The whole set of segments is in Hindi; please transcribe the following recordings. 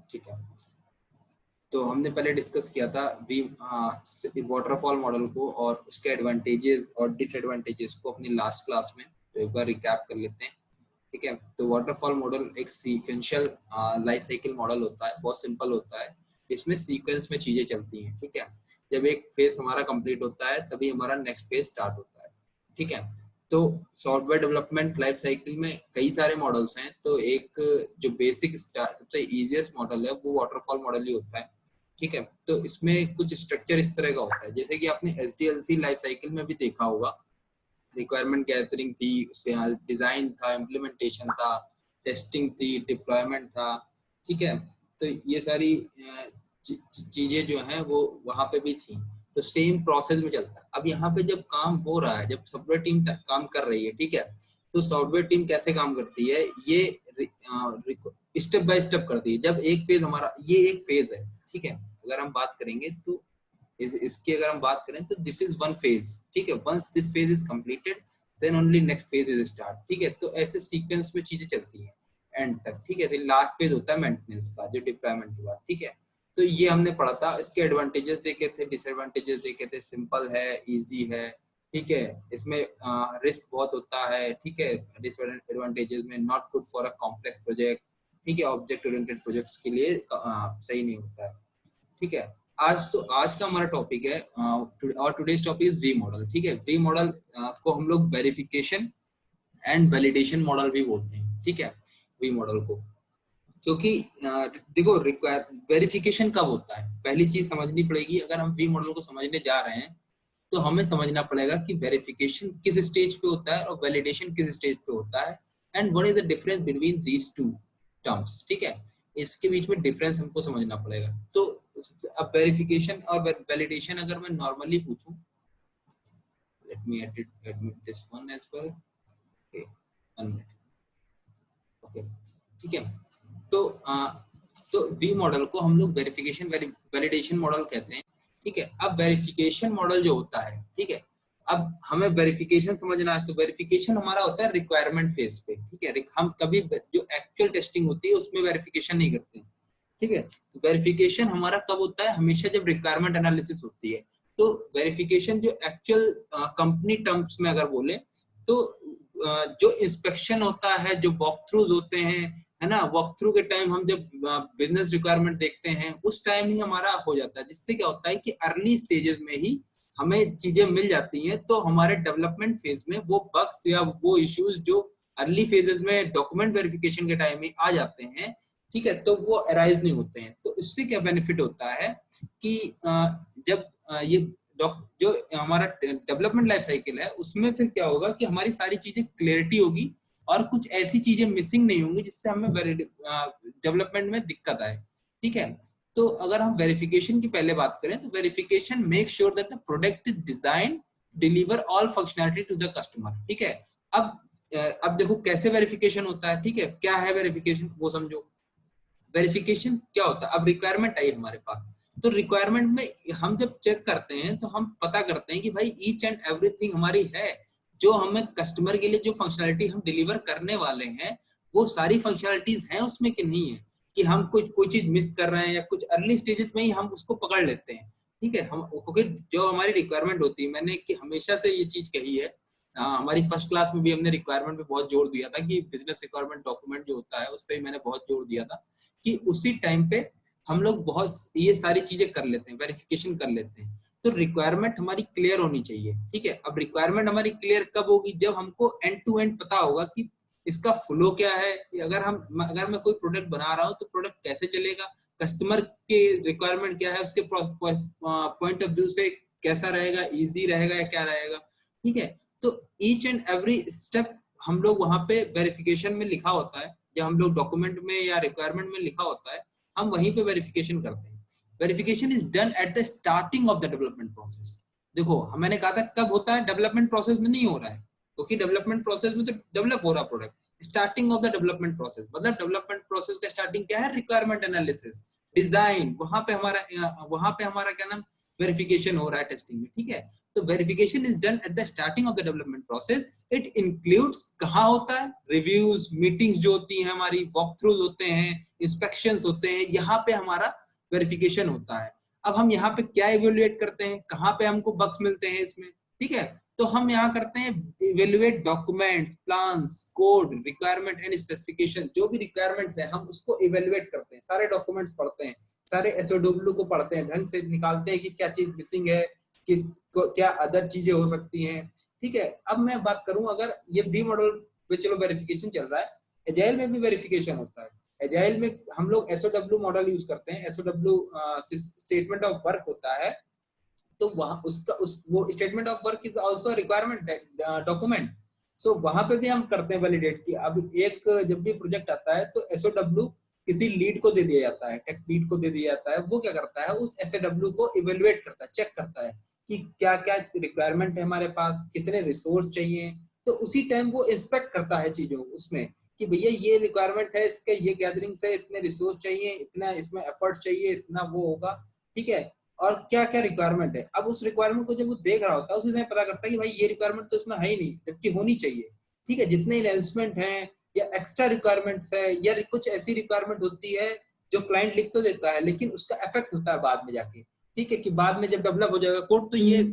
ठीक है, तो हमने पहले डिस्कस किया था वी वाटरफॉल मॉडल को और उसके एडवांटेजेस और डिसएडवांटेजेस को अपनी लास्ट क्लास में, तो एक बार रिकैप कर लेते हैं। ठीक है, तो वाटरफॉल मॉडल एक सीक्वेंशियल लाइफ साइकिल मॉडल होता है, बहुत सिंपल होता है। इसमें सीक्वेंस में चीजें चलती हैं। ठीक है, जब एक फेज हमारा कंप्लीट होता है तभी हमारा नेक्स्ट फेज स्टार्ट होता है। ठीक है, तो सॉफ्टवेयर डेवलपमेंट लाइफ साइकिल में कई सारे मॉडल्स हैं, तो एक जो बेसिक सबसे इजीएस्ट मॉडल है वो वाटरफॉल मॉडल ही होता है। ठीक है, तो इसमें कुछ स्ट्रक्चर इस तरह का होता है, जैसे कि आपने एसडीएलसी लाइफ साइकिल में भी देखा होगा। रिक्वायरमेंट गैदरिंग थी, उससे डिजाइन था, इम्प्लीमेंटेशन था, टेस्टिंग थी, डिप्लॉयमेंट था। ठीक है, तो ये सारी चीजें जो हैं वो वहां पे भी थी, तो सेम प्रोसेस में चलता है। अब यहाँ पे जब काम हो रहा है, जब सॉफ्टवेयर टीम काम कर रही है, ठीक है, तो सॉफ्टवेयर टीम कैसे काम करती है, ये स्टेप बाय स्टेप करती है। जब एक फेज हमारा, ये एक फेज है, ठीक है, अगर हम बात करेंगे तो इसकी अगर हम बात करें तो दिस इज वन फेज। ठीक है, once this phase is completed then only next phase is start. ठीक है, तो ऐसे सीक्वेंस में चीजें चलती हैं एंड तक। ठीक है, तो लास्ट फेज होता है मेंटेनेंस का, जो डिप्लॉयमेंट के बाद। ठीक है, तो ये हमने पढ़ा था, इसके एडवांटेजेस देखे थे, डिसएडवांटेजेस देखे थे। सिंपल है, इजी है। ठीक है, इसमें रिस्क बहुत होता है। ठीक है, डिसएडवांटेजेस में not good for a complex project. ठीक है, ऑब्जेक्ट ओरिएंटेड प्रोजेक्ट्स के लिए सही नहीं होता है। ठीक है, आज का हमारा टॉपिक है और today's topic is V model. ठीक है, वी मॉडल को हम लोग वेरिफिकेशन एंड वैलिडेशन मॉडल भी बोलते हैं। ठीक है, वी मॉडल को, क्योंकि देखो वेरिफिकेशन कब होता है, पहली चीज समझनी पड़ेगी। अगर हम वी मॉडल को समझने जा रहे हैं तो हमें समझना पड़ेगा कि वेरिफिकेशन किस स्टेज पे होता है और वैलिडेशन किस स्टेज पे होता है, and what is the difference between these two terms. ठीक है, इसके बीच में डिफरेंस हमको समझना पड़ेगा। तो अब वेरिफिकेशन और वैलिडेशन अगर मैं नॉर्मली पूछूं, let me edit this one as well. Okay, one minute. Okay, ठीक है, तो तो वी मॉडल को हम लोग वेरिफिकेशन वैलिडेशन मॉडल कहते हैं। ठीक है, अब वेरिफिकेशन मॉडल जो होता है, ठीक है, अब हमें वेरिफिकेशन समझना है, तो वेरिफिकेशन हमारा होता है रिक्वायरमेंट फेज पे। ठीक है, हम कभी जो एक्चुअल टेस्टिंग होती है उसमें वेरिफिकेशन नहीं करते। ठीक है, तो वेरिफिकेशन हमारा कब होता है, हमेशा जब रिक्वायरमेंट एनालिसिस होती है। तो वेरिफिकेशन जो एक्चुअल कंपनी टर्म्स में अगर बोले तो जो इंस्पेक्शन होता है, जो वॉक थ्रूज होते हैं, है ना, वॉक थ्रू के टाइम हम जब बिजनेस रिक्वायरमेंट देखते हैं उस टाइम ही हमारा हो जाता है, जिससे क्या होता है कि अर्ली स्टेजेस में ही हमें चीजें मिल जाती हैं। तो हमारे डेवलपमेंट फेज में वो बग्स या वो इश्यूज जो अर्ली फेजेस में डॉक्यूमेंट वेरिफिकेशन के टाइम में आ जाते हैं, ठीक है, तो वो अराइज नहीं होते हैं। तो इससे क्या बेनिफिट होता है कि जब ये जो हमारा डेवलपमेंट लाइफ साइकिल है उसमें फिर क्या होगा कि हमारी सारी चीजें क्लियरिटी होगी और कुछ ऐसी चीजें मिसिंग नहीं होंगी जिससे हमें डेवलपमेंट में दिक्कत आए। ठीक है, तो अगर हम वेरिफिकेशन की पहले बात करें तो verification make sure that the product is design deliver all functionality to the customer. ठीक है, अब देखो कैसे वेरिफिकेशन होता है। ठीक है, क्या है वेरिफिकेशन वो समझो। वेरिफिकेशन क्या होता है, अब रिक्वायरमेंट आई हमारे पास, तो रिक्वायरमेंट में हम जब चेक करते हैं तो हम पता करते हैं कि भाई ईच एंड एवरीथिंग हमारी है, जो हमें कस्टमर के लिए जो फंक्शनैलिटी हम डिलीवर करने वाले हैं वो सारी फंक्शनैलिटीज हैं उसमें कि नहीं है, कि हम कोई चीज मिस कर रहे हैं या कुछ अर्ली स्टेजेस में ही हम उसको पकड़ लेते हैं। ठीक है, हम क्योंकि जो हमारी रिक्वायरमेंट होती है, मैंने कि हमेशा से ये चीज कही है, हमारी फर्स्ट क्लास में भी हमने रिक्वायरमेंट पे बहुत जोर दिया था कि बिजनेस रिक्वायरमेंट डॉक्यूमेंट जो होता है उस पर मैंने बहुत जोर दिया था कि उसी टाइम पे हम लोग बहुत ये सारी चीजें कर लेते हैं, वेरिफिकेशन कर लेते हैं। तो रिक्वायरमेंट हमारी क्लियर होनी चाहिए। ठीक है, अब रिक्वायरमेंट हमारी क्लियर कब होगी, जब हमको एंड टू एंड पता होगा कि इसका फ्लो क्या है। अगर मैं कोई प्रोडक्ट बना रहा हूँ तो प्रोडक्ट कैसे चलेगा, कस्टमर के रिक्वायरमेंट क्या है, उसके पॉइंट ऑफ व्यू से कैसा रहेगा, इजी रहेगा या क्या रहेगा। ठीक है, तो ईच एंड एवरी स्टेप हम लोग वहां पे वेरिफिकेशन में लिखा होता है, जब हम लोग डॉक्यूमेंट में या रिक्वायरमेंट में लिखा होता है हम वहीं पे वेरिफिकेशन करते हैं। Verification is done at the starting of the development process. देखो मैंने कहा था कब होता है, डेवलपमेंट प्रोसेस में नहीं हो रहा है, क्योंकि डेवलपमेंट प्रोसेस में तो डेवलप हो रहा product. Starting of the development process मतलब डेवलपमेंट प्रोसेस का स्टार्टिंग क्या है, रिक्वायरमेंट एनालिसिस, डिजाइन। वहां पे हमारा क्या नाम, वेरिफिकेशन हो रहा है टेस्टिंग में, ठीक है। तो verification is done at the starting of the development process. It includes कहाँ होता है, रिव्यूज, मीटिंग्स जो होती हैं हमारी, वॉक थ्रूज होते हैं, इंस्पेक्शंस होते हैं, यहाँ पे हमारा वेरिफिकेशन होता है। अब हम यहाँ पे क्या इवेल्युएट करते हैं, कहाँ पे हमको बग्स मिलते हैं इसमें, ठीक है। तो हम यहाँ करते हैं evaluate document, plans, code, requirement and specification. जो भी रिक्वायरमेंट्स है हम उसको इवेल्युएट करते हैं, सारे डॉक्यूमेंट्स पढ़ते हैं, सारे एसओडब्ल्यू को पढ़ते हैं, ढंग से निकालते हैं कि क्या चीज मिसिंग है, किस क्या अदर चीजें हो सकती हैं, ठीक है। अब मैं बात करूं, अगर ये वी मॉडल पे चलो वेरिफिकेशन चल रहा है, एजाइल में भी वेरिफिकेशन होता है। एजाइल में हम लोग एसओडब्ल्यू मॉडल यूज करते हैं। एसओडब्ल्यू स्टेटमेंट ऑफ वर्क होता है, तो वहां उसका वो statement of work is also requirement document. So वहां पे भी हम करते हैं वैलिडेट की। अब एक जब भी प्रोजेक्ट आता है तो एसओडब्ल्यू किसी लीड को दे दिया जाता है, टेक लीड को दे दिया जाता है। वो क्या करता है, उस एसओडब्ल्यू को इवेल्युएट करता है, चेक करता है कि क्या क्या रिक्वायरमेंट है हमारे पास, कितने रिसोर्स चाहिए। तो उसी टाइम वो इंस्पेक्ट करता है चीजों उसमें कि भैया ये रिक्वायरमेंट है, इसके ये गैदरिंग से इतने रिसोर्स चाहिए, इतना इसमें एफर्ट चाहिए, इतना वो होगा, ठीक है। और क्या क्या रिक्वायरमेंट है। अब उस रिक्वायरमेंट को जब वो देख रहा होता है उसी समय पता करता है कि भाई ये रिक्वायरमेंट तो इसमें है ही नहीं, जबकि होनी चाहिए, ठीक है। जितने इनहेंसमेंट हैं या एक्स्ट्रा रिक्वायरमेंट्स है या कुछ ऐसी रिक्वायरमेंट होती है जो क्लाइंट लिख तो देता है लेकिन उसका इफेक्ट होता है बाद में जाके, ठीक है, कि बाद में जब डेवलप हो जाएगा कोड तो ये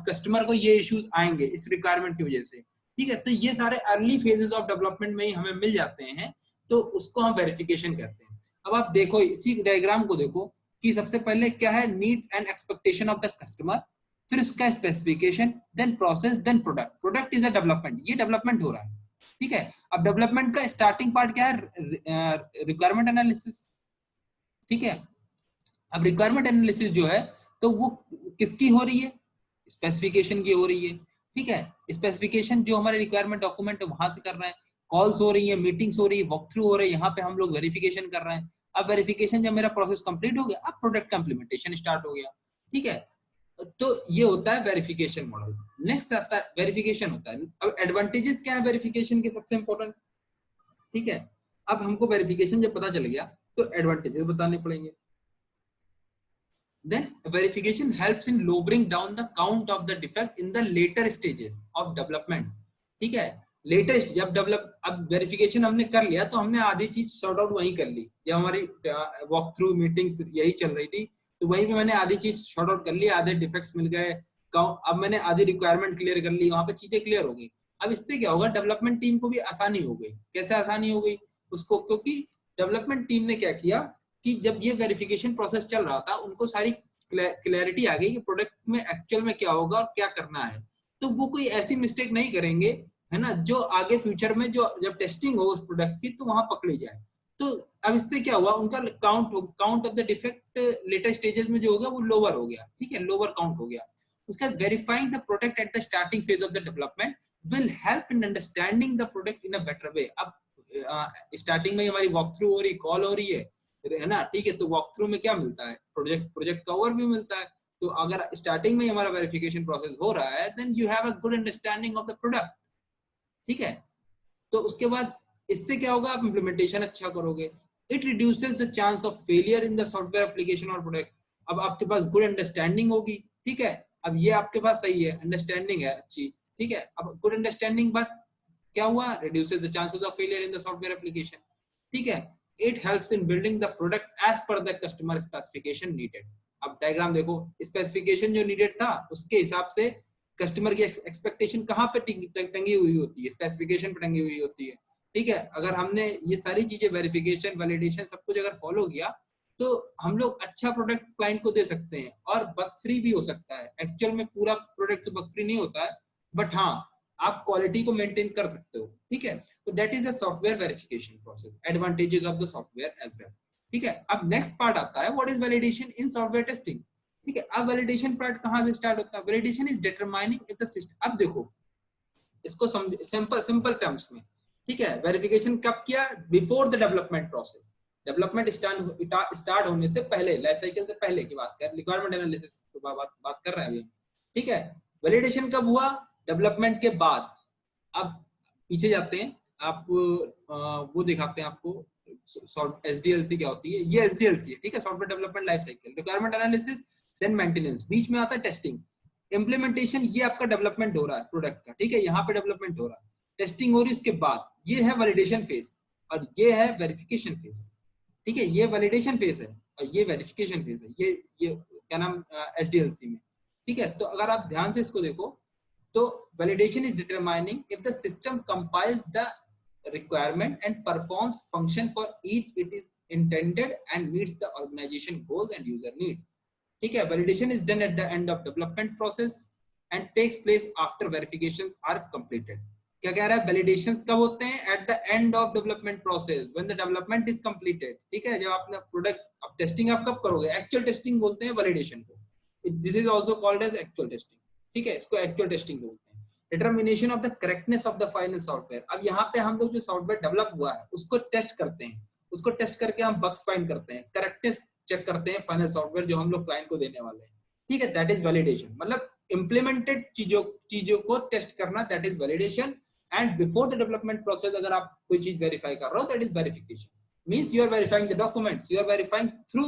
कस्टमर को ये इश्यूज आएंगे इस रिक्वायरमेंट की वजह से, ठीक है। तो ये सारे अर्ली फेजेस ऑफ डेवलपमेंट में ही हमें मिल जाते हैं, तो उसको हम वेरिफिकेशन कहते हैं। अब आप देखो इसी डायग्राम को देखो कि सबसे पहले क्या है, needs and expectation of the customer, फिर उसका specification, then process, then product. Product is a development, ये डेवलपमेंट हो रहा है, ठीक है। अब डेवलपमेंट का स्टार्टिंग पार्ट क्या है, रिक्वायरमेंट एनालिसिस, ठीक है। अब रिक्वायरमेंट एनालिसिस जो है तो वो किसकी हो रही है, स्पेसिफिकेशन की हो रही है, ठीक है। स्पेसिफिकेशन जो हमारे रिक्वायरमेंट डॉक्यूमेंट है वहां से कर रहे हैं, कॉल्स हो रही है, मीटिंग्स हो रही है, वॉक थ्रू हो रहे हैं, यहाँ पे हम लोग वेरिफिकेशन कर रहे हैं। अब वेरिफिकेशन जब मेरा प्रोसेस कंप्लीट हो गया, अब प्रोडक्ट का इंप्लीमेंटेशन स्टार्ट हो गया, ठीक है। तो ये होता है वेरिफिकेशन मॉडल। नेक्स्ट आता है वेरिफिकेशन होता है। अब एडवांटेजेस क्या है वेरिफिकेशन के, सबसे इंपॉर्टेंट, ठीक है। अब हमको वेरिफिकेशन जब पता चल गया तो एडवांटेजेस बताने पड़ेंगे। Then verification helps in lowering down the count of the defect in the later stages of development, ठीक है। लेटेस्ट जब डेवलप, अब वेरिफिकेशन हमने कर लिया तो हमने आधी चीज सॉर्ट आउट वहीं कर ली, जब हमारी वॉक थ्रू मीटिंग्स यही चल रही थी तो वहीं पे मैंने आधी चीज सॉर्ट आउट कर ली, आधे डिफेक्ट्स मिल गए, अब मैंने आधी रिक्वायरमेंट क्लियर कर ली, वहां पे चीजें क्लियर हो गई। अब इससे क्या होगा, डेवलपमेंट टीम को भी आसानी हो गई। कैसे आसानी हो गई उसको, क्योंकि डेवलपमेंट टीम ने क्या किया कि जब ये वेरिफिकेशन प्रोसेस चल रहा था उनको सारी क्लैरिटी आ गई कि प्रोडक्ट में एक्चुअल में क्या होगा और क्या करना है। तो वो कोई ऐसी मिस्टेक नहीं करेंगे, है ना, जो आगे फ्यूचर में जो जब टेस्टिंग हो उस प्रोडक्ट की तो वहां पकड़ी जाए। तो अब इससे क्या हुआ, उनका count of the defect later stages में जो होगा वो लोअर हो गया, ठीक है, लोअर काउंट हो गया। उसका verifying the product at the starting phase of the development will help in understanding the product in a better way. अब स्टार्टिंग में हमारी वॉक थ्रू हो रही, कॉल हो रही है ना, ठीक है। तो वॉक थ्रू में क्या मिलता है, प्रोजेक्ट का ओवरव्यू मिलता है। तो अगर स्टार्टिंग में हमारा वेरिफिकेशन प्रोसेस हो रहा है then you have a good understanding of the product, ठीक है। तो उसके बाद इससे क्या होगा, आप इंप्लीमेंटेशन अच्छा करोगे। It reduces the chance of failure in the software application और प्रोडक्ट। अब आपके पास गुड अंडरस्टैंडिंग होगी, ठीक है। अब ये आपके पास सही है, अंडरस्टैंडिंग है अच्छी, ठीक है। अब गुड अंडरस्टैंडिंग बात क्या हुआ, reduces the chances of failure in the software application, ठीक है। It helps in building the product as per the customer specification needed. अब डायग्राम देखो, स्पेसिफिकेशन जो नीडेड था उसके हिसाब से कस्टमर की एक्सपेक्टेशन कहाँ पे टंगी हुई होती है, स्पेसिफिकेशन पे टंगी हुई होती है, ठीक है। अगर हमने ये सारी चीजें वेरिफिकेशन, वैलिडेशन सब कुछ अगर फॉलो किया तो हम लोग अच्छा प्रोडक्ट क्लाइंट को दे सकते हैं और बग फ्री भी हो सकता है। एक्चुअल में पूरा प्रोडक्ट तो बग फ्री नहीं होता है, बट हाँ आप क्वालिटी को मेंटेन कर सकते हो, ठीक है। तो that is the software verification process, advantages of the software as well, ठीक है। अब नेक्स्ट पार्ट आता है what is validation in software testing, ठीक है। अब वैलिडेशन पार्ट कहां से स्टार्ट होता है, validation is determining if the system. अब देखो इसको सिंपल टर्म्स में, ठीक है। वेरिफिकेशन कब किया, before the development process, development start होने से पहले, लाइफ साइकिल से पहले की बात कर, रिक्वायरमेंट एनालिसिस की बात कर रहे हैं अभी, ठीक है। वैलिडेशन कब हुआ, डेवलपमेंट के बाद। अब पीछे जाते हैं, आप वो दिखाते हैं आपको एसडीएलसी क्या होती है। ये एसडीएलसी है, ठीक है, software development life cycle. Requirement analysis then maintenance, बीच में आता है टेस्टिंग, इम्प्लीमेंटेशन, ये आपका डेवलपमेंट हो रहा है प्रोडक्ट का, ठीक है, यहाँ पे डेवलपमेंट हो रहा है, टेस्टिंग हो रही है, उसके बाद ये है वैलिडेशन फेज और ये है वेरिफिकेशन फेज, ठीक है, ये वैलिडेशन फेज है और ये वेरिफिकेशन फेज है, ये क्या नाम एसडीएलसी में, ठीक है। तो अगर आप ध्यान से इसको देखो तो validation is determining if the system compiles the requirement and performs function for each it is intended and meets the organization goals and user needs, ठीक है। validation is done at the end of development process and takes place after verifications are completed, क्या कह रहा है, validations कब होते हैं, at the end of development process when the development is completed, ठीक है, जब आपने प्रोडक्ट, अब टेस्टिंग आप कब करोगे, एक्चुअल टेस्टिंग बोलते हैं वैलिडेशन को, this is also called as actual testing, ठीक है, इसको एक्चुअल टेस्टिंग बोलते हैं। Determination of the correctness of the final software, अब यहाँ पे हम लोग जो सॉफ्टवेयर डेवलप हुआ है उसको टेस्ट करते हैं, उसको टेस्ट करके हम बग्स फाइंड करते हैं, करेक्टनेस चेक करते हैं फाइनल सॉफ्टवेयर जो हम लोग क्लाइंट को देने वाले हैं, ठीक है, दैट इज वैलिडेशन, मतलब इम्प्लीमेंटेड चीजों को टेस्ट करना, that is validation. And before the development process अगर आप कोई चीज वेरीफाई कर रहे हो, that is verification, means you are verifying the documents, you are verifying through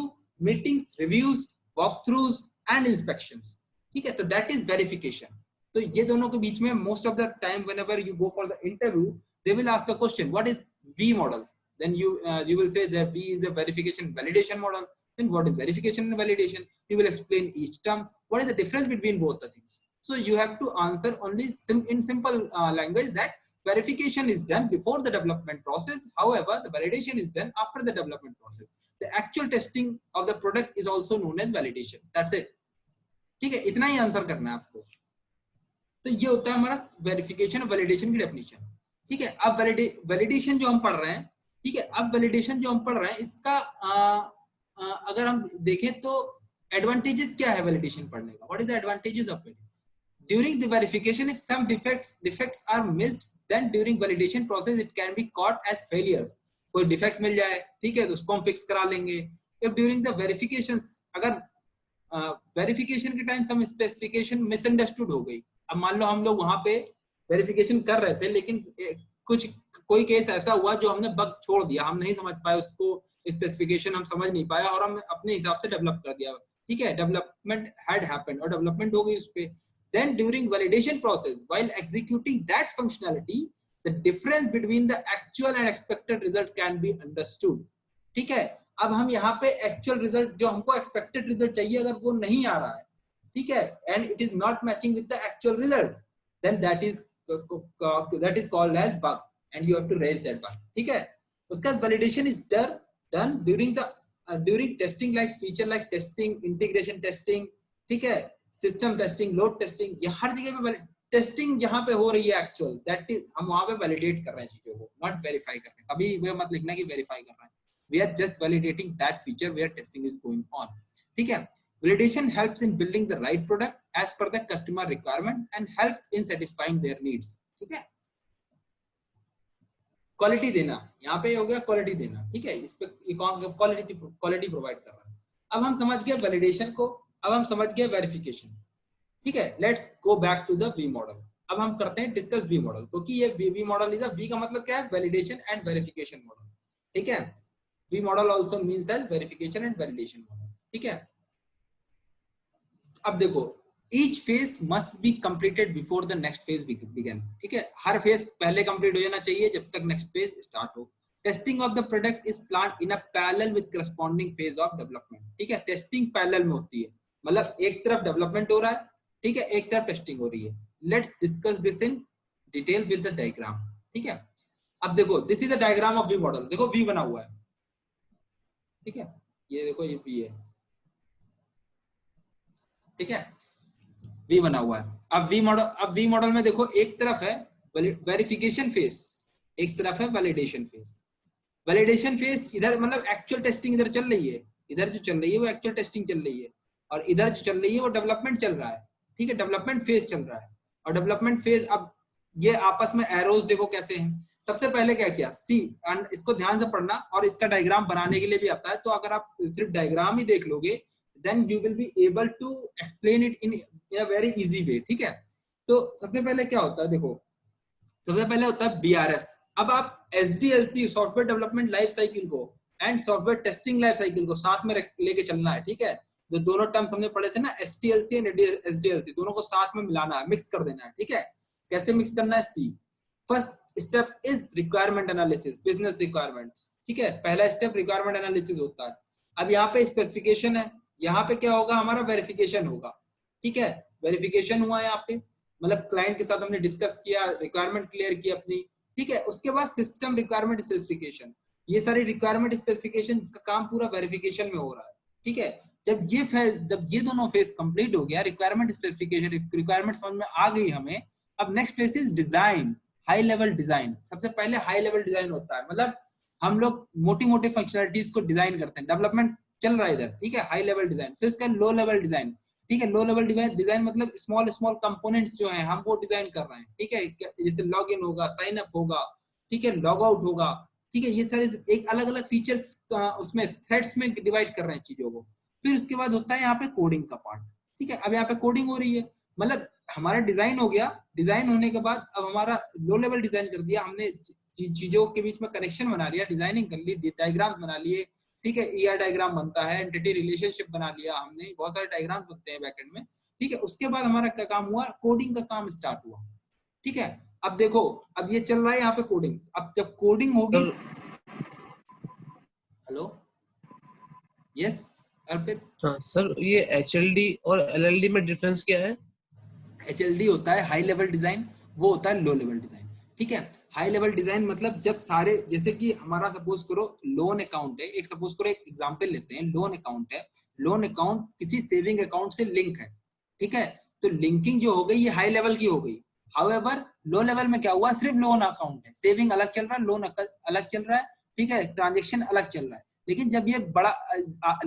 meetings, reviews, walkthroughs and inspections, ठीक है, तो दैट इज वेरिफिकेशन। तो ये दोनों के बीच में most of the time whenever you go for the interview they will ask a question, what is V model, then you will say that V is a verification validation model, then what is verification and validation, you will explain each term, what is the difference between both the things, so you have to answer only in simple language that verification is done before the development process, however the validation is done after the development process, the actual testing of the product is also known as validation, that's it, ठीक है, इतना ही आंसर करना है आपको। तो ये होता है हमारा वेरिफिकेशन और वैलिडेशन की डेफिनेशन, ठीक है। अब वैलिडेशन जो हम पढ़ रहे हैं, ठीक है, अब वैलिडेशन जो हम पढ़ रहे हैं इसका अगर हम देखें तो एडवांटेजेस क्या है वैलिडेशन पढ़ने का, what is the advantages of it, during the verification if some defects are missed then during validation process it can be caught as failures, कोई डिफेक्ट मिल जाए, ठीक है, तो उसको हम फिक्स करा लेंगे। इफ ड्यूरिंग द वेरिफिकेशन, अगर वेरिफिकेशन के टाइम सम स्पेसिफिकेशन मिसअंडरस्टूड हो गई, अब मान लो हम लोग वहां पे वेरिफिकेशन कर रहे थे लेकिन कोई केस ऐसा हुआ जो हमने बग छोड़ दिया, हम नहीं समझ पाए उसको, स्पेसिफिकेशन हम समझ नहीं पाया और हम अपने हिसाब से डेवलप कर दिया, ठीक है, डेवलपमेंट हैड हैपेंड और डेवलपमेंट हो गई उस पे, then during validation process while executing that functionality the difference between the actual and expected result can be understood, ठीक है। अब हम यहाँ पे एक्चुअल रिजल्ट जो हमको एक्सपेक्टेड रिजल्ट चाहिए अगर वो नहीं आ रहा है, ठीक है, and it is not matching with the actual result, then that is called as bug and you have to raise that bug, ठीक है। उसका validation is done during testing like feature like testing, integration testing, ठीक है, system testing, load testing, ये हर जगह पे टेस्टिंग जहाँ पे हो रही है एक्चुअल, दैट इज हम वहां पे वैलिडेट कर रहे हैं चीजों को, नॉट वेरीफाई कर रहे हैं, कभी वो मत लिखना कि वेरीफाई कर रहे हैं, we are just validating that feature where testing is going on, ठीक है। Validation helps in building the right product as per the customer requirement and helps in satisfying their needs, ठीक है। क्वालिटी देना, यहाँ पे हो गया क्वालिटी देना, ठीक है, इस पे क्वालिटी प्रोवाइड कर रहा है। अब हम समझ गए वैलिडेशन को, अब हम समझ गए वेरिफिकेशन, ठीक है। Let's go back to the V model, अब हम करते हैं डिस्कस वी मॉडल, क्योंकि ये वी मॉडल इज वी का मतलब क्या है, वैलिडेशन एंड वेरिफिकेशन मॉडल, ठीक है। V model also means as verification and validation model, ठीक है। अब देखो each phase must be completed before the next phase begin, ठीक है, हर फेज पहले कंप्लीट हो जाना चाहिए जब तक नेक्स्ट फेज स्टार्ट हो। Testing of the product is planned in a parallel with corresponding phase of development, ठीक है, टेस्टिंग पैरेलल में होती है, मतलब एक तरफ डेवलपमेंट हो रहा है, ठीक है, एक तरफ टेस्टिंग हो रही है। Let's discuss this in detail with the diagram, ठीक है। अब देखो this is a diagram of V model, देखो वी बना हुआ है, ठीक है, ये देखो ये वी है, ठीक है, वी बना हुआ है। अब वी मॉडल में देखो एक तरफ है वेरिफिकेशन फेज, एक तरफ है वैलिडेशन फेज। वैलिडेशन फेज इधर मतलब एक्चुअल टेस्टिंग इधर चल रही है, इधर जो चल रही है वो एक्चुअल टेस्टिंग चल रही है, और इधर जो चल रही है वो डेवलपमेंट चल रहा है, ठीक है, डेवलपमेंट फेज चल रहा है। और डेवलपमेंट फेज, अब ये आपस में एरोज देखो कैसे हैं। सबसे पहले क्या किया, सी, इसको ध्यान से पढ़ना, और इसका डायग्राम बनाने के लिए भी आता है, तो अगर आप सिर्फ डायग्राम ही देख लोगे then you will be able to explain it in a very easy way, ठीक है। तो सबसे पहले क्या होता है, देखो सबसे पहले होता है BRS। अब आप SDLC software development life cycle को and software testing life cycle को साथ में लेके चलना है, ठीक है। जो दोनों टर्म्स हमने पढ़े थे ना, SDLC एंड SDLC, दोनों को साथ में मिलाना है, मिक्स कर देना है, ठीक है। कैसे मिक्स करना है? See first step is requirement analysis, business requirements, ठीक है। पहला स्टेप रिक्वायरमेंट एनालिसिस होता है। अब यहाँ पे स्पेसिफिकेशन है, यहाँ पे क्या होगा? हमारा वेरिफिकेशन होगा, ठीक है। वेरिफिकेशन हुआ है यहाँ पे, मतलब क्लाइंट के साथ हमने डिस्कस किया, रिक्वायरमेंट क्लियर की अपनी, ठीक है। उसके बाद सिस्टम रिक्वायरमेंट स्पेसिफिकेशन, ये सारी रिक्वायरमेंट स्पेसिफिकेशन का काम पूरा वेरिफिकेशन में हो रहा है, ठीक है। जब ये दोनों फेज कंप्लीट हो गया, रिक्वायरमेंट स्पेसिफिकेशन, रिक्वायरमेंट समझ में आ गई हमें, अब next phase is design, high level design. सबसे पहले हाई लेवल डिजाइन होता है, मतलब हम लोग मोटी मोटी फंक्शनलिटीज को डिजाइन करते हैं, डेवलपमेंट चल रहा है इधर, ठीक है, हाई लेवल डिजाइन। फिर इसका लो लेवल डिजाइन, ठीक है। लो लेवल डिजाइन मतलब स्मॉल स्मॉल कंपोनेंट्स जो हैं हम वो डिजाइन कर रहे हैं, ठीक है। जैसे लॉग इन होगा, साइन अप होगा, ठीक है, लॉग आउट होगा, ठीक है। ये सारे एक अलग अलग फीचर्स उसमें थ्रेड्स में डिवाइड कर रहे हैं चीजों को। फिर उसके बाद होता है यहाँ पे कोडिंग का पार्ट, ठीक है। अब यहाँ पे कोडिंग हो रही है, मतलब हमारा डिजाइन हो गया, डिजाइन होने के बाद अब हमारा लो लेवल डिजाइन कर दिया हमने, चीजों के बीच में कनेक्शन बना लिया, डिजाइनिंग कर ली, डायग्राम बना लिए, ठीक है। ईआर डायग्राम बनता है, एंटिटी रिलेशनशिप बना लिया हमने, बहुत सारे डायग्राम बनते हैं बैकएंड में, ठीक है। उसके बाद हमारा क्या काम हुआ? कोडिंग का काम स्टार्ट हुआ, ठीक है। अब देखो, अब ये चल रहा है यहाँ पे कोडिंग। अब जब कोडिंग होगी, हेलो, यस अर्पित। हाँ सर, ये HLD और LLD में डिफरेंस क्या है? HLD होता है हाई लेवल डिजाइन, वो होता है लो लेवल डिजाइन, ठीक है। हाई लेवल डिजाइन मतलब जब सारे, जैसे कि हमारा सपोज करो लोन अकाउंट है, एक सपोज करो एक एग्जांपल लेते हैं, लोन अकाउंट है, लोन अकाउंट किसी सेविंग अकाउंट से लिंक है, ठीक है। तो लिंकिंग जो हो गई ये हाई लेवल की हो गई। हाउएवर लो लेवल में क्या हुआ? सिर्फ लोन अकाउंट है, सेविंग अलग चल रहा है, लोन अलग चल रहा है, ठीक है, ट्रांजेक्शन अलग चल रहा है। लेकिन जब ये बड़ा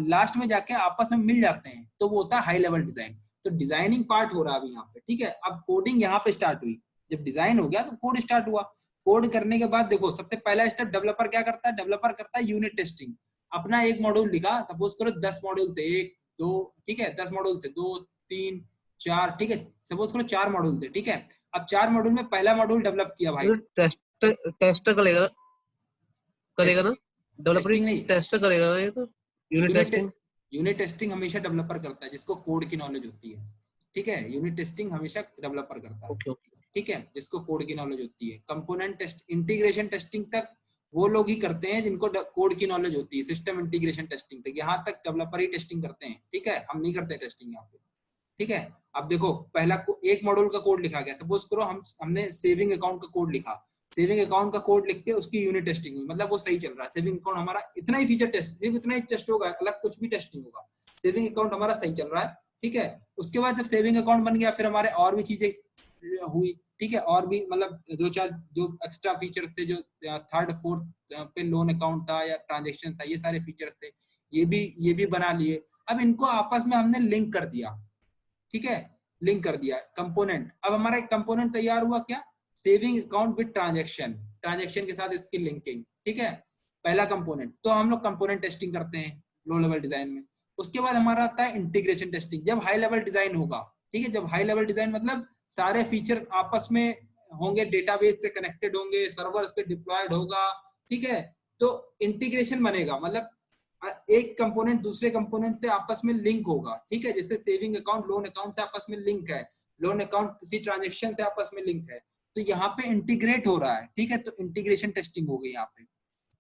लास्ट में जाके आपस में मिल जाते हैं तो वो होता है हाई लेवल डिजाइन। तो डिजाइनिंग पार्ट हो रहा है अभी यहाँ पे, ठीक है। अब कोडिंग यहाँ पे स्टार्ट हुई, जब डिजाइन हो गया तो कोड स्टार्ट हुआ। कोड करने के बाद देखो सबसे पहला स्टेप डेवलपर क्या करता है? डेवलपर करता है यूनिट टेस्टिंग। अपना एक मॉड्यूल लिखा, सपोज करो 10 मॉड्यूल थे, 1 2, ठीक है, 10 मॉड्यूल थे, 2 3 4, ठीक है, सपोज करो 4 मॉड्यूल थे, ठीक है। अब 4 मॉड्यूल में पहला मॉड्यूल डेवलप किया भाई, टेस्ट करेगा ना, डेवलपर टेस्टिंग नहीं, टेस्ट करेगा ना, ये तो यूनिट यूनिट टेस्टिंग हमेशा डेवलपर करता है जिसको कोड की नॉलेज होती है, ठीक है। यूनिट टेस्टिंग हमेशा डेवलपर करता है, ओके, ठीक है, जिसको कोड की नॉलेज होती है। कंपोनेंट टेस्ट, इंटीग्रेशन टेस्टिंग तक वो लोग ही करते हैं जिनको कोड की नॉलेज होती है। सिस्टम इंटीग्रेशन टेस्टिंग तक, यहाँ तक डेवलपर ही टेस्टिंग करते हैं, ठीक है, हम नहीं करते टेस्टिंग यहाँ पे, ठीक है। अब देखो पहला एक मॉड्यूल का कोड लिखा गया, सपोज करो हमने सेविंग अकाउंट का कोड लिखा, सेविंग अकाउंट का कोड लिख के उसकी यूनिट टेस्टिंग हुई, मतलब वो सही चल रहा है, सेविंग अकाउंट हमारा इतना ही फीचर टेस्ट, सिर्फ इतना ही टेस्ट होगा, अलग कुछ भी टेस्ट नहीं होगा, सेविंग अकाउंट हमारा सही चल रहा है, ठीक है। उसके बाद जब सेविंग अकाउंट बन गया, फिर हमारे और भी चीजें हुई, ठीक है, और भी मतलब 2-4 जो एक्स्ट्रा फीचर्स थे, जो थर्ड फोर्थ पे लोन अकाउंट था या ट्रांजेक्शन था, ये सारे फीचर्स थे, ये भी बना लिए। अब इनको आपस में हमने लिंक कर दिया, ठीक है, लिंक कर दिया कंपोनेंट। अब हमारा एक कंपोनेंट तैयार हुआ, क्या? Saving account with transaction, transaction के साथ इसकी लिंकिंग, ठीक है, पहला कंपोनेंट। तो हम लोग कंपोनेंट टेस्टिंग करते हैं लो लेवल डिजाइन में। उसके बाद हमारा आता है इंटीग्रेशन टेस्टिंग, जब हाई लेवल डिजाइन होगा, ठीक है। जब हाई लेवल डिजाइन मतलब सारे फीचर्स आपस में होंगे, डेटाबेस से कनेक्टेड होंगे, सर्वर पे डिप्लॉयड होगा, ठीक है। तो इंटीग्रेशन बनेगा, मतलब एक कंपोनेंट दूसरे कंपोनेंट से आपस में लिंक होगा, ठीक है। जैसे सेविंग अकाउंट लोन अकाउंट से आपस में लिंक है, लोन अकाउंट किसी ट्रांजैक्शन से आपस में लिंक है, तो यहाँ पे इंटीग्रेट हो रहा है, ठीक है। तो इंटीग्रेशन टेस्टिंग हो गई यहाँ पे,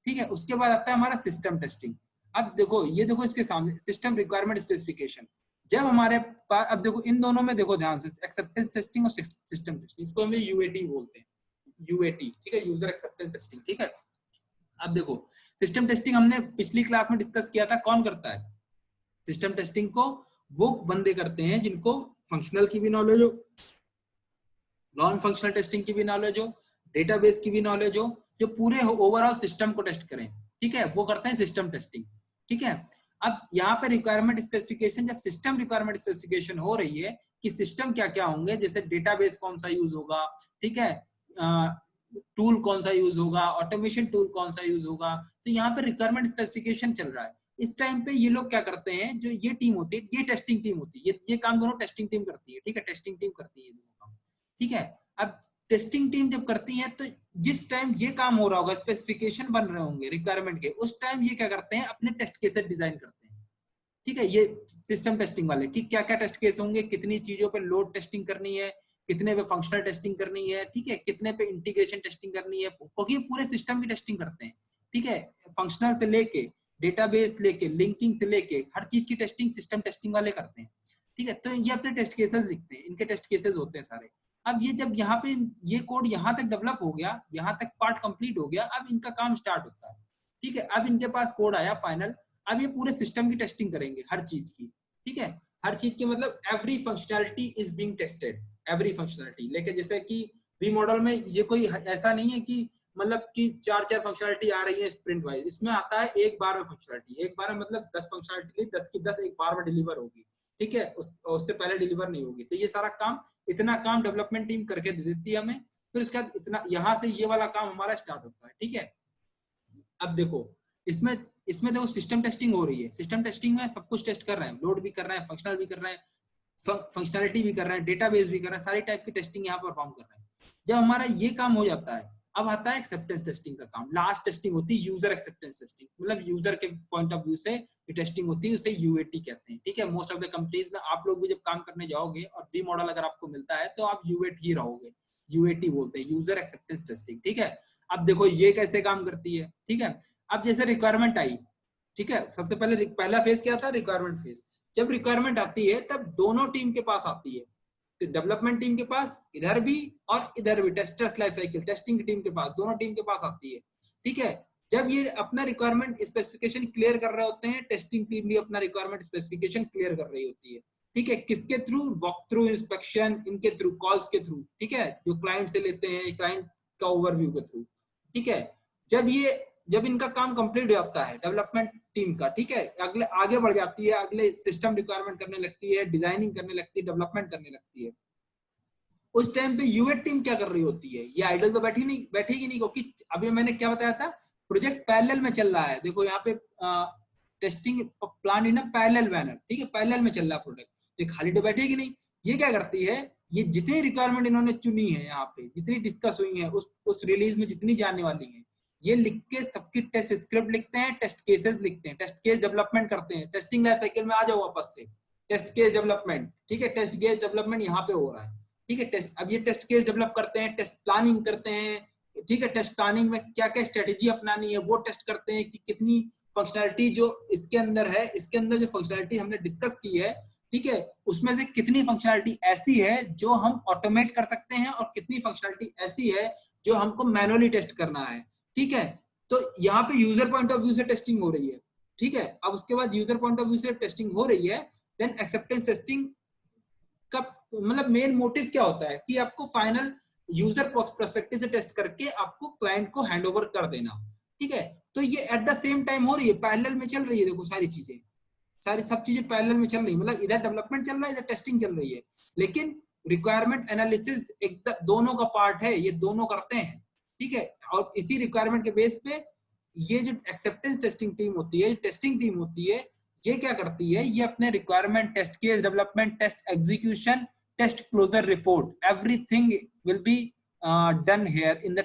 ठीक है। उसके बाद आता है हमारा सिस्टम टेस्टिंग। अब देखो, ये देखो इसके सामने सिस्टम रिक्वायरमेंट स्पेसिफिकेशन, जब हमारे पास, अब देखो इन दोनों में देखो ध्यान से, एक्सेप्टेंस टेस्टिंग और सिस्टम टेस्टिंग, इसको हम यूएटी बोलते हैं, यूएटी, ठीक है, यूजर एक्सेप्टेंस टेस्टिंग, ठीक है। अब देखो सिस्टम टेस्टिंग हमने पिछली क्लास में डिस्कस किया था, कौन करता है सिस्टम टेस्टिंग को? वो बंदे करते हैं जिनको फंक्शनल की भी नॉलेज हो, नॉन फंक्शनल टेस्टिंग की भी नॉलेज हो, डेटाबेस की भी नॉलेज हो, जो पूरे ओवरऑल सिस्टम को टेस्ट करें, ठीक है, वो करते हैं सिस्टम टेस्टिंग, ठीक है। अब यहाँ पे रिक्वायरमेंट स्पेसिफिकेशन, जब सिस्टम रिक्वायरमेंट स्पेसिफिकेशन हो रही है कि सिस्टम क्या क्या होंगे, जैसे डेटाबेस कौन सा यूज होगा, ठीक है, टूल कौन सा यूज होगा, ऑटोमेशन टूल कौन सा यूज होगा, तो यहाँ पे रिक्वायरमेंट स्पेसिफिकेशन चल रहा है। इस टाइम पे ये लोग क्या करते हैं, जो ये टीम होती है, ये टेस्टिंग टीम होती है, ये काम दोनों टेस्टिंग टीम करती है, ठीक है, टेस्टिंग टीम करती है ये दोनों काम, ठीक है। अब टेस्टिंग टीम जब करती है, तो जिस टाइम ये काम हो रहा होगा, स्पेसिफिकेशन बन रहे होंगे रिक्वायरमेंट के, उस टाइम ये क्या करते हैं, अपने टेस्ट केसेस डिजाइन करते हैं, ठीक है, ये सिस्टम टेस्टिंग वाले कि क्या क्या टेस्ट केस होंगे, कितनी चीजों पे लोड टेस्टिंग करनी है, कितने पे फंक्शनल टेस्टिंग करनी है, ठीक है, कितने पे इंटीग्रेशन टेस्टिंग करनी है, क्योंकि पूरे सिस्टम की टेस्टिंग करते हैं, ठीक है, फंक्शनल से लेके डेटाबेस लेके लिंकिंग से लेके हर चीज की टेस्टिंग सिस्टम टेस्टिंग वाले करते हैं, ठीक है। तो ये अपने टेस्ट केसेस लिखते हैं, इनके टेस्ट केसेस होते हैं सारे। अब ये जब यहाँ पे ये कोड यहाँ तक डेवलप हो गया, यहाँ तक पार्ट कंप्लीट हो गया, अब इनका काम स्टार्ट होता है, ठीक है। अब इनके पास कोड आया फाइनल, अब ये पूरे सिस्टम की टेस्टिंग करेंगे हर चीज की, ठीक है, हर चीज की, मतलब every functionality is being tested, every functionality लेके। जैसे कि वी मॉडल में ये कोई ऐसा नहीं है कि मतलब कि 4 फंक्शनैलिटी आ रही है स्प्रिंट वाइज, इसमें आता है एक बार में फंक्शनैलिटी, एक बार में मतलब 10 फंक्शनैलिटी 10 की 10 एक बार में डिलीवर होगी, ठीक है, उससे पहले डिलीवर नहीं होगी। तो ये सारा काम, इतना काम डेवलपमेंट टीम करके दे देती है हमें, फिर उसके बाद इतना यहाँ से ये वाला काम हमारा स्टार्ट होता है, ठीक है। अब देखो इसमें देखो सिस्टम टेस्टिंग हो रही है, सिस्टम टेस्टिंग में सब कुछ टेस्ट कर रहे हैं, लोड भी कर रहे हैं, फंक्शनल भी कर रहे हैं, फंक्शनैलिटी भी कर रहे हैं, डेटाबेस भी कर रहे हैं, सारी टाइप की टेस्टिंग यहाँ परफॉर्म कर रहे हैं। जब हमारा ये काम हो जाता है, अब आता है एक्सेप्टेंस टेस्टिंग का काम। लास्ट टेस्टिंग होती है यूजर एक्सेप्टेंस टेस्टिंग, मतलब यूजर के पॉइंट ऑफ व्यू से ये टेस्टिंग होती है, उसे यूएटी कहते हैं, ठीक है। मोस्ट ऑफ द कंपनीज में आप लोग भी जब काम करने जाओगे और वी मॉडल अगर आपको मिलता है तो आप यूएटी ही रहोगे, यूएटी बोलते हैं, यूजर एक्सेप्टेंस टेस्टिंग, ठीक है। अब देखो ये कैसे काम करती है, ठीक है। अब जैसे रिक्वायरमेंट आई, ठीक है, सबसे पहले पहला फेज क्या था, रिक्वायरमेंट फेज। जब रिक्वायरमेंट आती है तब दोनों टीम के पास आती है, डेवलपमेंट टीम के पास इधर भी और इधर भी, testers life cycle testing team के पास, दोनों टीम के पास आती है, ठीक है। जब ये अपना रिक्वायरमेंट स्पेसिफिकेशन क्लियर कर रहे होते हैं, टेस्टिंग टीम भी अपना रिक्वायरमेंट स्पेसिफिकेशन क्लियर कर रही होती है, ठीक है। किसके थ्रू, वॉक थ्रू, इंस्पेक्शन, इनके थ्रू, कॉल्स के थ्रू, ठीक है, जो क्लाइंट से लेते हैं, क्लाइंट का ओवरव्यू के थ्रू, ठीक है। जब इनका काम कंप्लीट हो जाता है डेवलपमेंट टीम का, ठीक है, अगले आगे बढ़ जाती है, अगले सिस्टम रिक्वायरमेंट करने लगती है, डिजाइनिंग करने लगती है, डेवलपमेंट करने लगती है। उस टाइम पे यूएट टीम क्या कर रही होती है, ये आइडल तो बैठेगी नहीं, क्योंकि अभी मैंने क्या बताया था, प्रोजेक्ट पैरेलल में चल रहा है। देखो यहाँ पे testing plan in a parallel manner, ठीक है, पैरेलल में चल रहा है प्रोजेक्ट, तो खाली तो बैठेगी नहीं। ये क्या करती है, ये जितनी रिक्वायरमेंट इन्होंने चुनी है, यहाँ पे जितनी डिस्कस हुई है, उस रिलीज में जितनी जाने वाली है, ये लिख के सबकी टेस्ट स्क्रिप्ट लिखते हैं, टेस्ट केसेस लिखते हैं, टेस्ट केस डेवलपमेंट करते हैं। टेस्टिंग लाइफ साइकिल में आ जाओ वापस से, टेस्ट केस डेवलपमेंट, ठीक है, टेस्ट केस डेवलपमेंट यहाँ पे हो रहा है, ठीक है। टेस्ट, अब ये टेस्ट केस डेवलप करते हैं, टेस्ट प्लानिंग करते हैं, ठीक है, टेस्ट प्लानिंग में क्या क्या स्ट्रेटेजी अपनानी है वो टेस्ट करते हैं, कि कितनी फंक्शनैलिटी जो इसके अंदर है, इसके अंदर जो फंक्शनैलिटी हमने डिस्कस की है, ठीक है, उसमें से कितनी फंक्शनैलिटी ऐसी है जो हम ऑटोमेट कर सकते हैं, और कितनी फंक्शनैलिटी ऐसी है जो हमको मैनुअली टेस्ट करना है, ठीक है। तो यहाँ पे यूजर पॉइंट ऑफ व्यू से टेस्टिंग हो रही है, ठीक है। अब उसके बाद यूजर पॉइंट ऑफ व्यू से टेस्टिंग हो रही है, देन एक्सेप्टेंस टेस्टिंग का मतलब मेन मोटिव क्या होता है, कि आपको फाइनल यूजर पर्सपेक्टिव से टेस्ट करके आपको क्लाइंट को हैंडओवर कर देना, ठीक है। तो ये एट द सेम टाइम हो रही है, पैरेलल में चल रही है। देखो सारी चीजें, सब चीजें पैरेलल में चल रही है, मतलब इधर डेवलपमेंट चल रहा है, इधर टेस्टिंग चल रही है, लेकिन रिक्वायरमेंट एनालिसिस एक दोनों का पार्ट है, ये दोनों करते हैं, ठीक है। और इसी रिक्वायरमेंट के बेस पे ये जो एक्सेप्टेंस टेस्टिंग टीम होती है, टेस्टिंग टीम होती है, ये क्या करती है, ये अपने requirement, test case development, test execution, test closure report, everything will be done here in the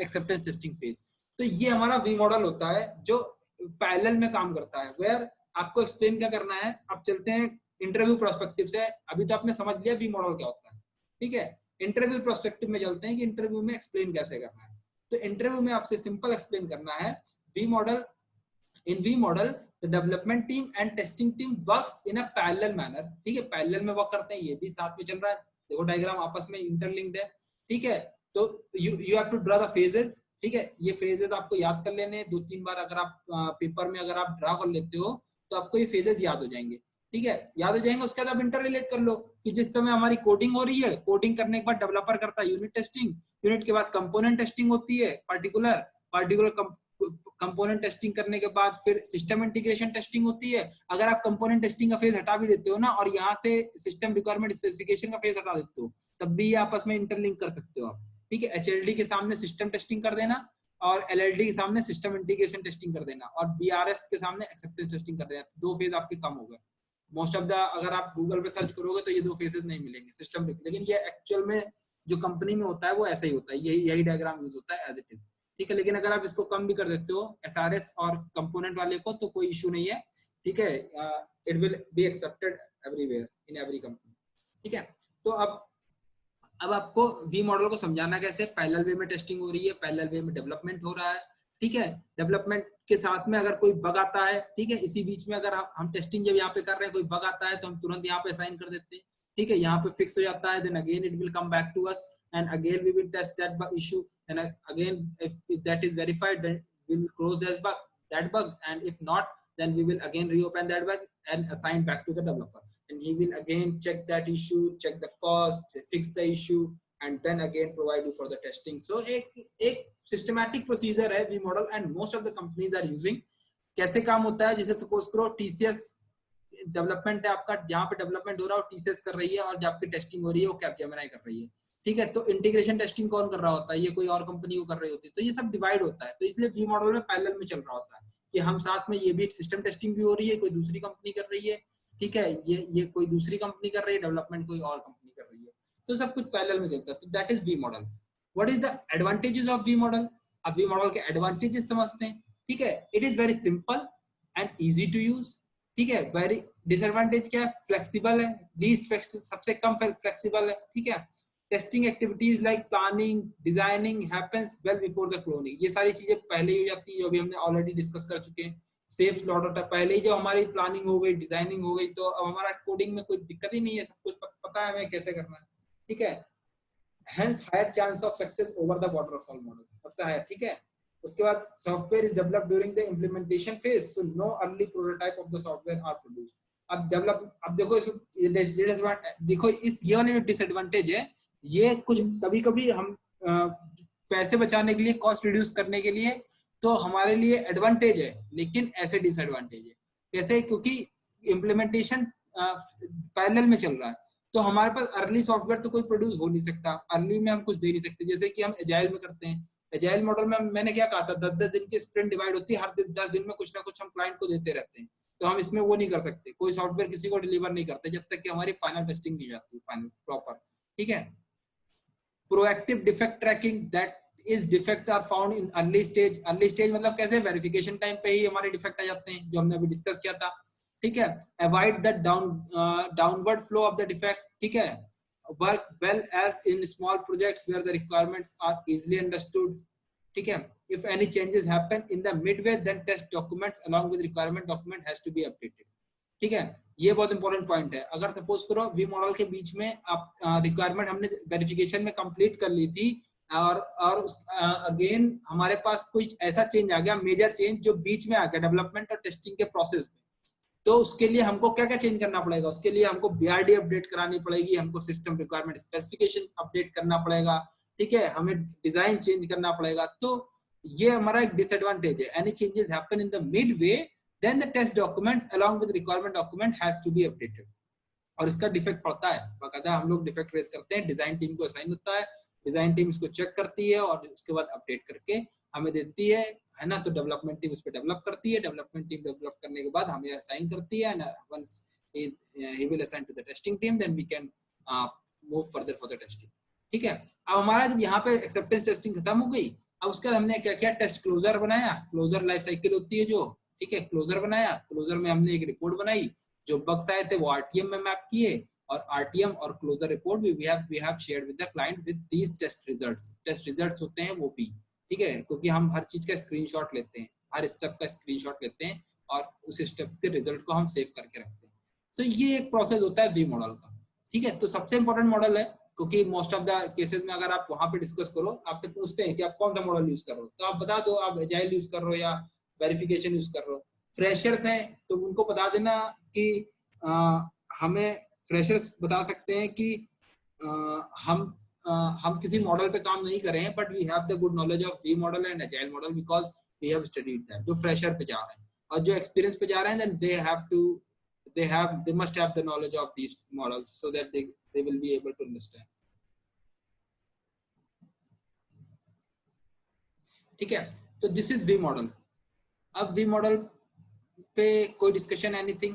acceptance testing phase. तो ये हमारा वी मॉडल होता है जो पैरेलल में काम करता है। वेयर आपको एक्सप्लेन क्या करना है, अब चलते हैं इंटरव्यू प्रोस्पेक्टिव से। अभी तो आपने समझ लिया वी मॉडल क्या होता है, ठीक है। इंटरव्यू प्रोस्पेक्टिव में चलते हैं कि इंटरव्यू में एक्सप्लेन कैसे करना है। तो इंटरव्यू में आपसे सिंपल एक्सप्लेन करना है, V model, in V model the development team and testing team works in a parallel manner, ठीक है, पैरेलल में वर्क करते हैं, ये भी साथ में चल रहा है। देखो डायग्राम आपस में इंटरलिंक्ड है, ठीक है। तो you have to draw the phases, ठीक है। ये फेजेस आपको याद कर लेने, 2-3 बार अगर आप पेपर में अगर आप ड्रा कर लेते हो तो आपको ये फेजेस याद हो जाएंगे, ठीक है, याद हो जाएंगे। उसके बाद आप इंटर रिलेट कर लो कि जिस समय हमारी कोडिंग हो रही है, कोडिंग करने के बाद डेवलपर करता है यूनिट टेस्टिंग, यूनिट के बाद कंपोनेंट टेस्टिंग होती है, पार्टिकुलर कंपोनेंट टेस्टिंग करने के बाद फिर सिस्टम इंटीग्रेशन टेस्टिंग होती है। अगर आप कंपोनेंट टेस्टिंग का फेज हटा भी देते हो ना, और यहाँ से सिस्टम रिक्वायरमेंट स्पेसिफिकेशन का फेज हटा देते हो, तब भी ये आपस में इंटरलिंक कर सकते हो आप, ठीक है। एचएलडी के सामने सिस्टम टेस्टिंग कर देना, और एलएलडी के सामने सिस्टम इंटीग्रेशन टेस्टिंग कर देना, और बीआरएस के सामने एक्सेप्टेंस टेस्टिंग कर देना। 2 फेज आपके कम हो गए। मोस्ट ऑफ द, अगर आप गूगल पे सर्च करोगे तो ये 2 फेजेस नहीं मिलेंगे सिस्टम, लेकिन ये एक्चुअल में जो कंपनी में होता है वो ऐसा ही होता है, यही डायग्राम यूज होता है एज इट इज, ठीक है। लेकिन अगर आप इसको कम भी कर देते हो एसआरएस और कंपोनेंट वाले को, तो कोई इशू नहीं है, ठीक है, it will be accepted everywhere in every company. ठीक है, तो अब आपको वी मॉडल को समझाना कैसे, पैरेलल वे में टेस्टिंग हो रही है, पैरेलल वे में डेवलपमेंट हो रहा है। ठीक है, डेवलपमेंट के साथ में अगर कोई बग आता है, ठीक है, इसी बीच में अगर हम टेस्टिंग जब यहाँ पे कर रहे हैं, कोई बग आता है तो हम तुरंत यहाँ पे असाइन कर देते हैं। ठीक है, यहाँ पे फिक्स हो जाता है, then again it will come back to us and again we will test that bug issue and again if that is verified then we will close that bug and if not then we will again reopen that bug and assign back to the developer, and he will again check that issue, check the cost, fix the issue, and then again provide you for the testing. So एक systematic procedure है V model and most of the companies are using। कैसे काम होता है, जैसे सपोज करो TCS डेवलपमेंट है आपका, जहाँ पे डेवलपमेंट हो रहा है TCS कर रही है और जहाँ पे टेस्टिंग हो रही है वो कैपजेमिनी कर रही है। ठीक है, तो इंटीग्रेशन टेस्टिंग कौन कर रहा होता है, ये कोई और कंपनी को कर रही होती है, तो ये सब डिवाइड होता है। तो इसलिए V मॉडल में पैरेलल में चल रहा होता है कि हम साथ में ये भी सिस्टम टेस्टिंग भी हो रही है, कोई दूसरी कंपनी कर रही है। ठीक है, ये कोई दूसरी कंपनी कर रही है, डेवलपमेंट कोई और कंपनी कर रही है, तो सब कुछ पैरेलल में चलता है। तो that is V model. What is the advantages of V model? अब वी मॉडल के एडवांटेजेस समझते हैं। ठीक है, it is very simple and easy to use. ठीक है, वेरी डिसएडवांटेज क्या है, फ्लेक्सिबल है, लीस्ट सबसे कम फ्लेक्सिबल है। ठीक है, testing activities like planning designing happens well before the cloning, ये सारी चीजें पहले ही हो जाती है, जो अभी हमने ऑलरेडी डिस्कस कर चुके हैं। सेव स्लॉट होता है पहले ही, जब हमारी प्लानिंग हो गई, डिजाइनिंग हो गई, तो अब हमारा कोडिंग में कोई दिक्कत ही नहीं है, सब कुछ पता है हमें कैसे करना है। ठीक है, hence higher chance of success over the waterfall model, सबसे हायर। ठीक है, उसके बाद software is developed during the implementation phase, so no early prototype of the software are produced. अब देखो इसमें देखो इस ये वाली डिसएडवांटेज है, ये कुछ कभी कभी हम पैसे बचाने के लिए, कॉस्ट रिड्यूस करने के लिए तो हमारे लिए एडवांटेज है, लेकिन ऐसे डिसएडवांटेज है। कैसे? क्योंकि इम्प्लीमेंटेशन पैरेलल में चल रहा है, तो हमारे पास अर्ली सॉफ्टवेयर तो कोई प्रोड्यूस हो नहीं सकता, अर्ली में हम कुछ दे नहीं सकते। जैसे कि हम एजाइल में करते हैं, एजाइल मॉडल में मैंने क्या कहा था, 10-10 दिन की स्प्रिंट डिवाइड होती है, हर 10 दिन में कुछ ना कुछ हम क्लाइंट को देते रहते हैं, तो हम इसमें वो नहीं कर सकते, कोई सॉफ्टवेयर किसी को डिलीवर नहीं करते जब तक कि हमारी फाइनल टेस्टिंग नहीं जाती, फाइनल प्रॉपर। ठीक है, proactive defect tracking, that is defect are found in early stage. Early stage मतलब कैसे, वेरिफिकेशन टाइम पे ही हमारे डिफेक्ट आ जाते हैं, जो हमने अभी डिस्कस किया था। ठीक है, avoid the downward flow of the defect. ठीक है, work well as in small projects where the requirements are easily understood. ठीक है, if any changes happen in the midway then test documents along with requirement document has to be updated। ठीक है, ये बहुत इंपॉर्टेंट पॉइंट है। अगर सपोज करो वी मॉडल के बीच में आप रिक्वायरमेंट हमने वेरिफिकेशन में कंप्लीट कर ली थी और अगेन हमारे पास कुछ ऐसा चेंज आ गया, मेजर चेंज जो बीच में आ गया डेवलपमेंट और टेस्टिंग के प्रोसेस में, तो उसके लिए हमको क्या क्या चेंज करना पड़ेगा? उसके लिए हमको BRD अपडेट करानी पड़ेगी, हमको सिस्टम रिक्वायरमेंट स्पेसिफिकेशन अपडेट करना पड़ेगा। ठीक है, हमें डिजाइन चेंज करना पड़ेगा, तो ये हमारा एक डिसएडवांटेज है। Any changes happen in the Midway then the test document along with requirement document has to be updated। और इसका डिफेक्ट पड़ता है, बाकायदा हम लोग डिफेक्ट रेज करते हैं, डिजाइन टीम को असाइन होता है, डिजाइन टीम इसको चेक करती है और उसके बाद अपडेट करके हमें देती है ना, तो डेवलपमेंट टीम उस पर डेवलप करती है, डेवलपमेंट टीम डेवलप करने के बाद हमें असाइन करती है, once he will assign to the testing team then we can move further for the testing। ठीक है, अब हमारा जब यहाँ पे एक्सेप्टेंस टेस्टिंग खत्म हो गई, अब उसके बाद हमने क्या क्या टेस्ट क्लोजर बनाया, क्लोजर लाइफ साइकिल होती है जो, ठीक है, क्लोजर बनाया, क्लोजर में हमने एक रिपोर्ट बनाई, जो बग्स आए थे वो RTM में मैप किए, और RTM और closure report we have shared with the client with these test results. Test results होते हैं वो भी, ठीक है, क्योंकि हम हर चीज का स्क्रीनशॉट लेते हैं, हर स्टेप का स्क्रीनशॉट लेते हैं और उस स्टेप के रिजल्ट को हम सेव करके रखते हैं। तो ये एक प्रोसेस होता है वी मॉडल का। ठीक है, तो सबसे इंपॉर्टेंट मॉडल है, क्योंकि मोस्ट ऑफ द केसेस में अगर आप वहां पे डिस्कस करो, आपसे पूछते हैं कि आप कौन सा मॉडल यूज कर रहे हो, तो आप बता दो आप एजाइल यूज कर रहे हो या वेरिफिकेशन यूज कर रहे हो। फ्रेशर्स हैं तो उनको बता देना कि हमें फ्रेशर्स बता सकते हैं कि हम किसी मॉडल पे काम नहीं कर रहे हैं, but we have the good knowledge of V model and agile model because we have studied that. जो फ्रेशर पे जा रहे हैं और जो एक्सपीरियंस पे जा रहे हैं, then they must have the knowledge of these models so that they will be able to understand। ठीक है, तो दिस इज वी मॉडल। अब वी मॉडल पे कोई डिस्कशन, एनीथिंग?